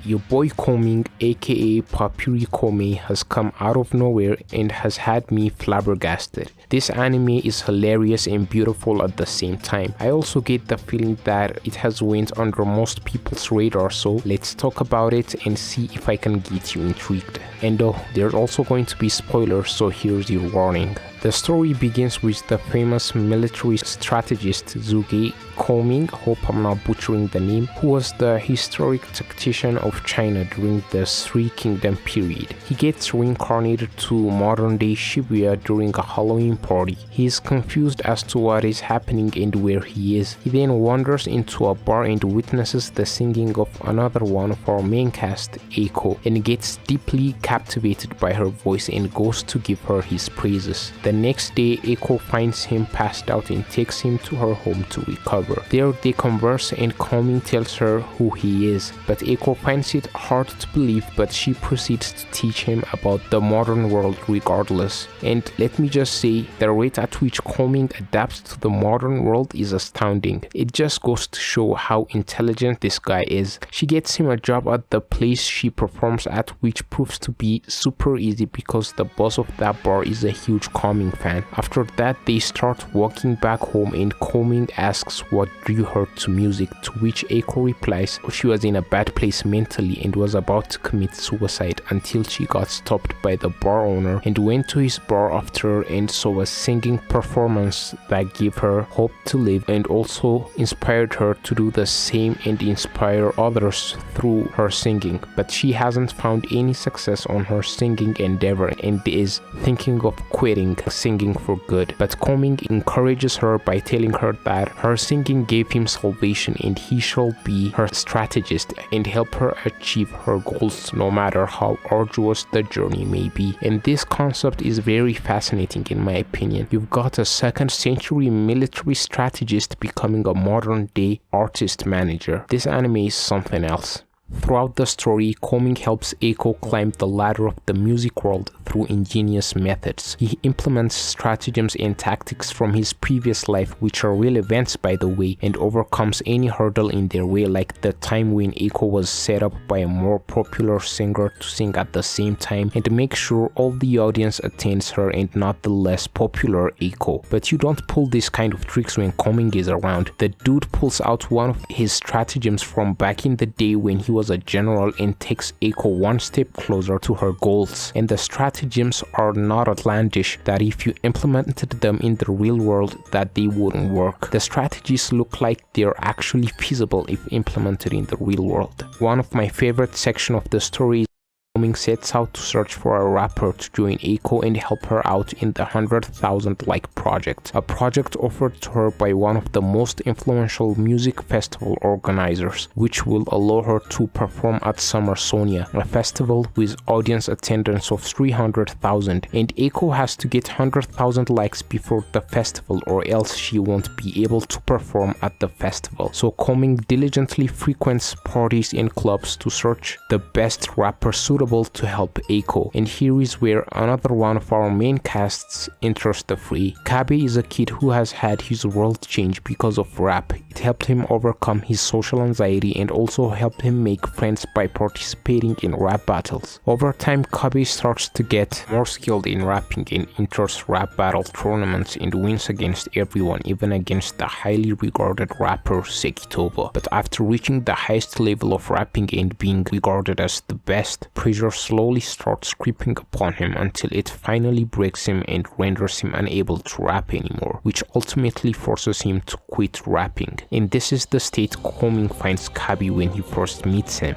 your boy Kongming aka Papiri Koumei has come out of nowhere and has had me flabbergasted. This anime is hilarious and beautiful at the same time. I also get the feeling that it has went under most people's radar, so let's talk about it and see if I can get you intrigued. And there's also going to be spoilers, so here's your warning. The story begins with the famous military strategist Boy Kongming, hope I'm not butchering the name, who was the historic tactician of China during the Three Kingdom period. He gets reincarnated to modern-day Shibuya during a Halloween party. He is confused as to what is happening and where he is. He then wanders into a bar and witnesses the singing of another one of our main cast, Eiko, and gets deeply captivated by her voice and goes to give her his praises. The next day, Eiko finds him passed out and takes him to her home to recover. There they converse and Kongming tells her who he is, but Eiko finds it hard to believe, but she proceeds to teach him about the modern world regardless. And let me just say, the rate at which Kongming adapts to the modern world is astounding. It just goes to show how intelligent this guy is. She gets him a job at the place she performs at, which proves to be super easy because the boss of that bar is a huge Kongming fan. After that, they start walking back home and Kongming asks what drew her to music, to which Eiko replies she was in a bad place mentally and was about to commit suicide until she got stopped by the bar owner and went to his bar after and saw a singing performance that gave her hope to live and also inspired her to do the same and inspire others through her singing. But she hasn't found any success on her singing endeavor and is thinking of quitting singing for good. But Kongming encourages her by telling her that her singing gave him salvation and he shall be her strategist and help her achieve her goals no matter how arduous the journey may be. And this concept is very fascinating in my opinion. You've got a 2nd century military strategist becoming a modern day artist manager. This anime is something else. Throughout the story, Kongming helps Eiko climb the ladder of the music world through ingenious methods. He implements stratagems and tactics from his previous life, which are real events by the way, and overcomes any hurdle in their way, like the time when Eiko was set up by a more popular singer to sing at the same time and make sure all the audience attends her and not the less popular Eiko. But you don't pull this kind of tricks when Kongming is around. The dude pulls out one of his stratagems from back in the day when he was a general and takes Eiko one step closer to her goals. And the stratagems are not outlandish that if you implemented them in the real world that they wouldn't work. The strategies look like they're actually feasible if implemented in the real world. One of my favorite sections of the story is Kongming sets out to search for a rapper to join Eiko and help her out in the 100,000 like project, a project offered to her by one of the most influential music festival organizers, which will allow her to perform at Summer Sonia, a festival with audience attendance of 300,000, and Eiko has to get 100,000 likes before the festival or else she won't be able to perform at the festival. So Kongming diligently frequents parties and clubs to search the best rapper suitable to help Eiko. And here is where another one of our main casts enters the fray. Kabe is a kid who has had his world change because of rap. It helped him overcome his social anxiety and also helped him make friends by participating in rap battles. Over time, Kabe starts to get more skilled in rapping and enters rap battle tournaments and wins against everyone, even against the highly regarded rapper Sekitoba. But after reaching the highest level of rapping and being regarded as the best, pressure slowly starts creeping upon him until it finally breaks him and renders him unable to rap anymore, which ultimately forces him to quit rapping. And this is the state Kongming finds Kabe when he first meets him.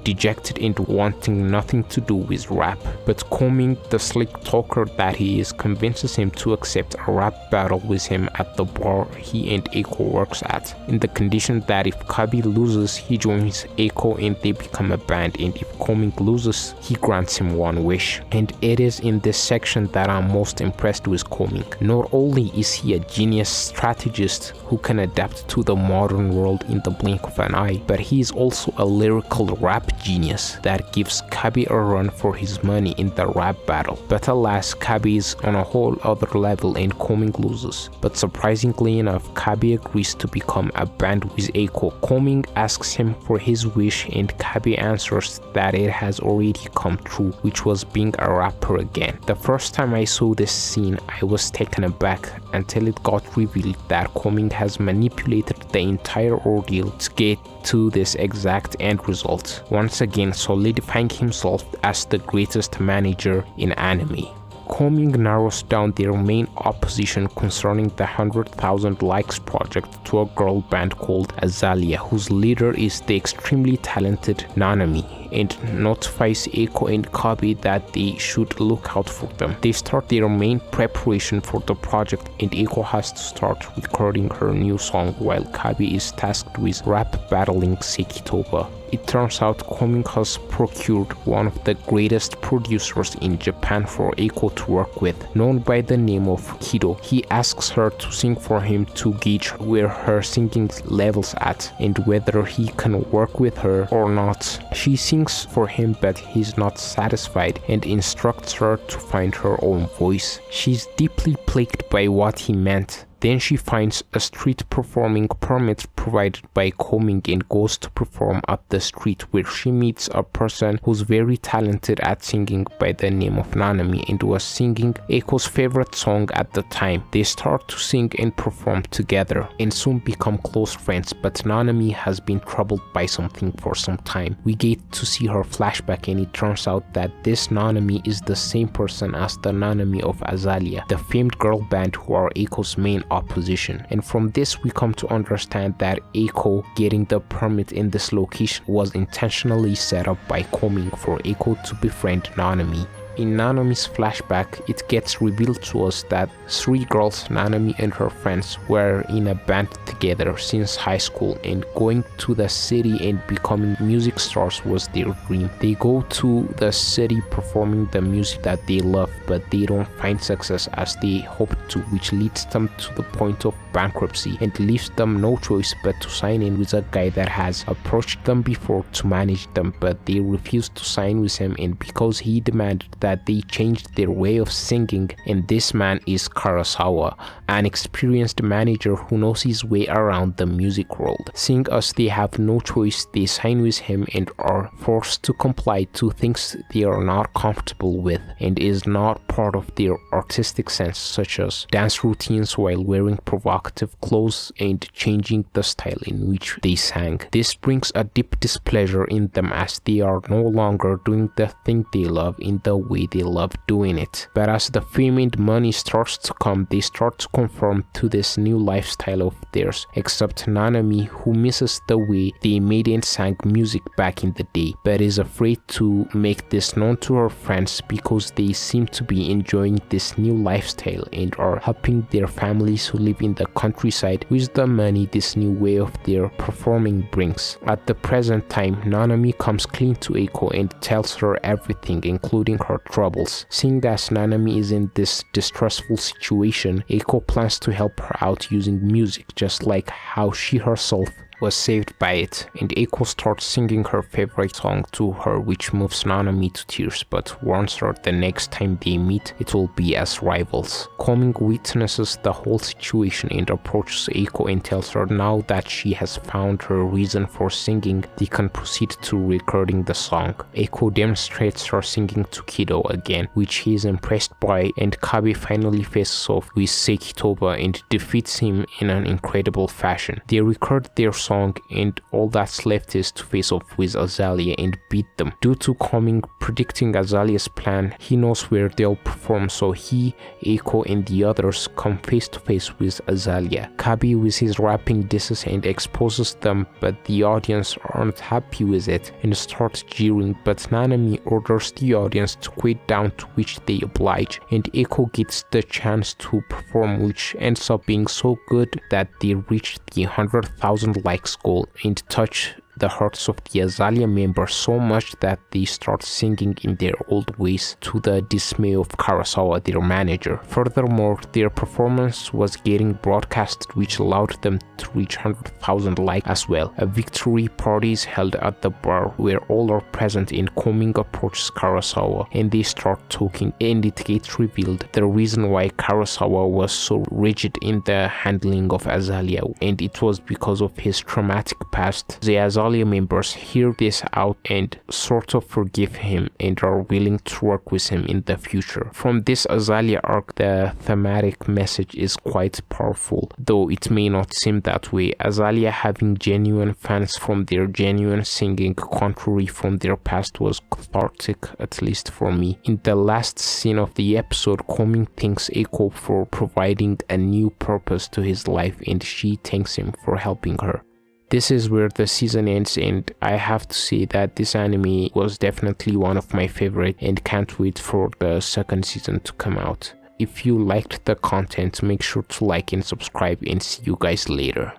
dejected and wanting nothing to do with rap, but Kongming, the slick talker that he is, convinces him to accept a rap battle with him at the bar he and Eiko works at, in the condition that if Kabi loses, he joins Eiko and they become a band, and if Kongming loses, he grants him one wish. And it is in this section that I'm most impressed with Kongming. Not only is he a genius strategist who can adapt to the modern world in the blink of an eye, but he is also a lyrical rap genius that gives Kabi a run for his money in the rap battle. But alas, Kabi is on a whole other level and Kouming loses. But surprisingly enough, Kabi agrees to become a band with Eiko. Kouming asks him for his wish and Kabi answers that it has already come true, which was being a rapper again. The first time I saw this scene, I was taken aback until it got revealed that Kouming has manipulated the entire ordeal to get to this exact end result, once again solidifying himself as the greatest manager in anime. Kouming narrows down their main opposition concerning the 100,000 likes project to a girl band called Azalea, whose leader is the extremely talented Nanami, and notifies Eiko and Kabi that they should look out for them. They start their main preparation for the project and Eiko has to start recording her new song while Kabi is tasked with rap battling Sekitoba. It turns out Kouming has procured one of the greatest producers in Japan for Eiko to work with, known by the name of Kido. He asks her to sing for him to gauge where her singing level's at and whether he can work with her or not. She sings for him but he's not satisfied and instructs her to find her own voice. She's deeply plagued by what he meant. Then she finds a street performing permit provided by Kouming and goes to perform at the street, where she meets a person who's very talented at singing by the name of Nanami and was singing Eiko's favorite song at the time. They start to sing and perform together and soon become close friends, but Nanami has been troubled by something for some time. We get to see her flashback and it turns out that this Nanami is the same person as the Nanami of Azalea, the famed girl band who are Eiko's main opposition. And from this we come to understand that Eiko getting the permit in this location was intentionally set up by Kouming for Eiko to befriend Nanami. In Nanami's flashback, it gets revealed to us that three girls, Nanami and her friends, were in a band together since high school, and going to the city and becoming music stars was their dream. They go to the city performing the music that they love, but they don't find success as they hoped to, which leads them to the point of bankruptcy and leaves them no choice but to sign in with a guy that has approached them before to manage them, but they refused to sign with him, and because he demanded that they changed their way of singing, and this man is Karasawa, an experienced manager who knows his way around the music world. Seeing as they have no choice, they sign with him and are forced to comply to things they are not comfortable with and is not part of their artistic sense, such as dance routines while wearing provocative clothes and changing the style in which they sang. This brings a deep displeasure in them as they are no longer doing the thing they love in the way they love doing it. But as the fame and money starts to come, they start to conform to this new lifestyle of theirs, except Nanami, who misses the way they made and sang music back in the day, but is afraid to make this known to her friends because they seem to be enjoying this new lifestyle and are helping their families who live in the countryside with the money this new way of their performing brings. At the present time, Nanami comes clean to Eiko and tells her everything, including her troubles. Seeing as Nanami is in this distressful situation, Eiko plans to help her out using music, just like how she herself was saved by it, and Eiko starts singing her favorite song to her, which moves Nanami to tears but warns her the next time they meet it will be as rivals. Kouming witnesses the whole situation and approaches Eiko and tells her now that she has found her reason for singing, they can proceed to recording the song. Eiko demonstrates her singing to Kido again, which he is impressed by, and Kabi finally faces off with Sekitoba and defeats him in an incredible fashion. They record their song and all that's left is to face off with Azalea and beat them. Due to Kouming predicting Azalea's plan, he knows where they'll perform, so he, Eiko and the others come face to face with Azalea. Kabi with his rapping disses and exposes them, but the audience aren't happy with it and start jeering, but Nanami orders the audience to quit, down to which they oblige, and Eiko gets the chance to perform, which ends up being so good that they reach the 100,000 likes goal and touch the hearts of the Azalea members so much that they start singing in their old ways, to the dismay of Karasawa, their manager. Furthermore, their performance was getting broadcasted, which allowed them to reach 100,000 likes as well. A victory party is held at the bar where all are present, and Kouming approaches Karasawa and they start talking, and it gets revealed the reason why Karasawa was so rigid in the handling of Azalea, and it was because of his traumatic past. The Azalea members hear this out and sort of forgive him and are willing to work with him in the future. From this Azalea arc, the thematic message is quite powerful, though it may not seem that way. Azalea having genuine fans from their genuine singing, contrary from their past, was cathartic, at least for me. In the last scene of the episode, Kouming thanks Eiko for providing a new purpose to his life, and she thanks him for helping her. This is where the season ends, and I have to say that this anime was definitely one of my favorite, and can't wait for the second season to come out. If you liked the content, make sure to like and subscribe, and see you guys later.